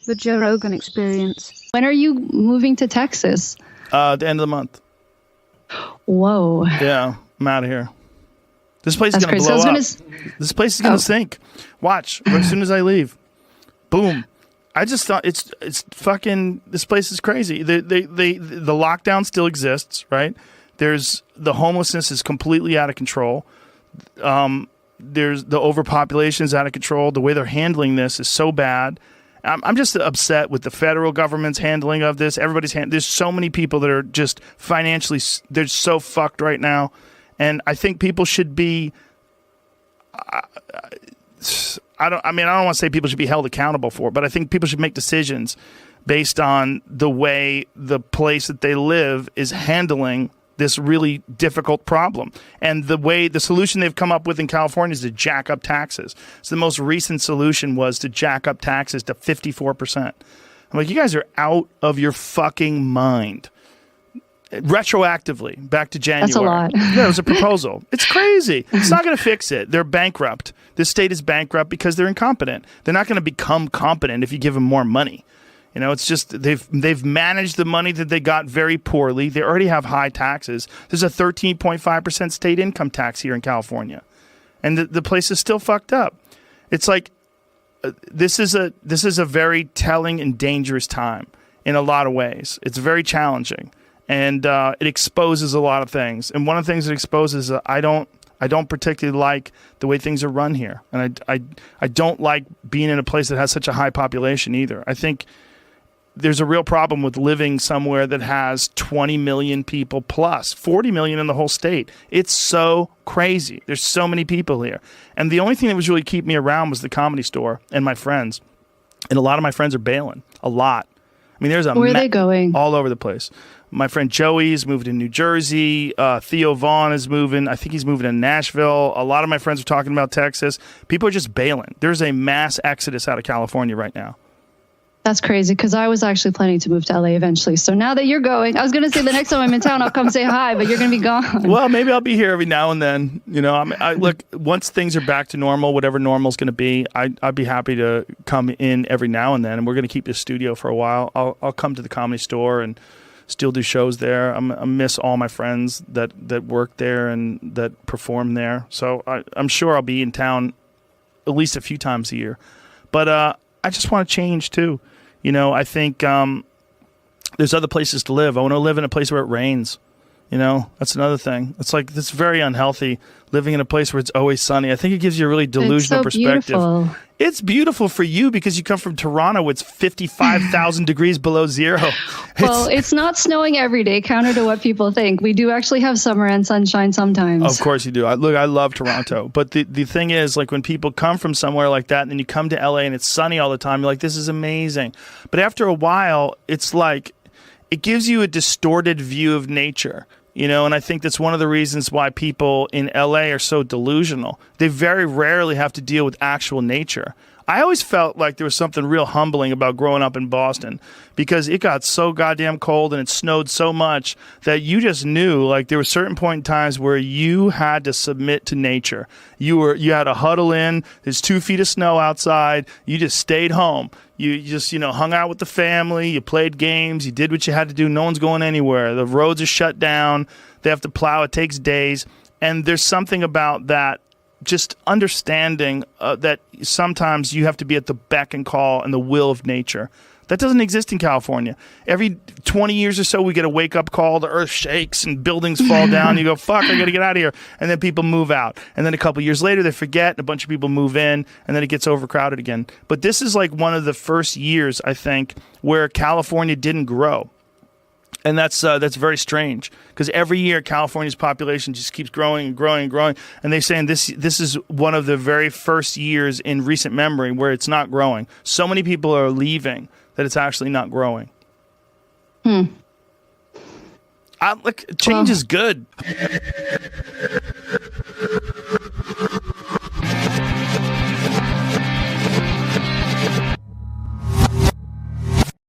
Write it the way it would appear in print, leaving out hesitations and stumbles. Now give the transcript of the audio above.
The Joe Rogan experience. When are you moving to Texas? The end of the month. Whoa. Yeah, I'm out of here. This place is going to blow up. This place is going to sink. Watch. As soon as I leave. Boom. I just thought it's fucking, this place is crazy. The lockdown still exists, right? The homelessness is completely out of control. There's the overpopulation is out of control. The way they're handling this is so bad. I'm just upset with the federal government's handling of this. There's so many people that are just financially, they're so fucked right now. And I think people should be, I don't want to say people should be held accountable for it, but I think people should make decisions based on the way the place that they live is handling this really difficult problem. And the solution they've come up with in California is to jack up taxes. So the most recent solution was to jack up taxes to 54%. I'm like, you guys are out of your fucking mind. Retroactively, back to January. That's a lot. Yeah, it was a proposal. It's crazy. It's not going to fix it. They're bankrupt. This state is bankrupt because they're incompetent. They're not going to become competent if you give them more money. You know, it's just they've managed the money that they got very poorly. They already have high taxes. There's a 13.5% state income tax here in California, and the place is still fucked up. It's like this is a very telling and dangerous time in a lot of ways. It's very challenging, and it exposes a lot of things. And one of the things it exposes, I don't particularly like the way things are run here, and I don't like being in a place that has such a high population either. I think there's a real problem with living somewhere that has 20 million people plus 40 million in the whole state. It's so crazy. There's so many people here. And the only thing that was really keeping me around was the Comedy Store and my friends. And a lot of my friends are bailing. A lot. I mean, there's Where are they going? All over the place. My friend Joey's moved to New Jersey. Theo Vaughn is moving. I think he's moving to Nashville. A lot of my friends are talking about Texas. People are just bailing. There's a mass exodus out of California right now. That's crazy, because I was actually planning to move to LA eventually. So now that you're going, I was going to say the next time I'm in town, I'll come say hi, but you're going to be gone. Well, maybe I'll be here every now and then. You know, look, once things are back to normal, whatever normal is going to be, I'd be happy to come in every now and then. And we're going to keep this studio for a while. I'll come to the Comedy Store and still do shows there. I miss all my friends that work there and that perform there. So I'm sure I'll be in town at least a few times a year. But I just want to change too. You know, I think there's other places to live. I want to live in a place where it rains. You know, that's another thing. It's like, it's very unhealthy living in a place where it's always sunny. I think it gives you a really delusional perspective. Beautiful. It's beautiful for you because you come from Toronto. It's 55,000 degrees below zero. Well, it's not snowing every day, counter to what people think. We do actually have summer and sunshine sometimes. Of course you do. I love Toronto. But the thing is, like, when people come from somewhere like that and then you come to LA and it's sunny all the time, you're like, this is amazing. But after a while, it's like, it gives you a distorted view of nature. You know, and I think that's one of the reasons why people in LA are so delusional. They very rarely have to deal with actual nature. I always felt like there was something real humbling about growing up in Boston because it got so goddamn cold and it snowed so much that you just knew, like, there were certain point in times where you had to submit to nature. You had to huddle in. There's 2 feet of snow outside. You just stayed home. You just, hung out with the family. You played games. You did what you had to do. No one's going anywhere. The roads are shut down. They have to plow. It takes days. And there's something about that, just understanding that sometimes you have to be at the beck and call and the will of nature. That doesn't exist in California. Every 20 years or so, we get a wake-up call. The earth shakes and buildings fall down. You go, fuck, I got to get out of here. And then people move out. And then a couple years later, they forget. And a bunch of people move in. And then it gets overcrowded again. But this is like one of the first years, I think, where California didn't grow. And that's very strange because every year California's population just keeps growing and growing and growing. And they're saying this is one of the very first years in recent memory where it's not growing. So many people are leaving that it's actually not growing. Look, change is good.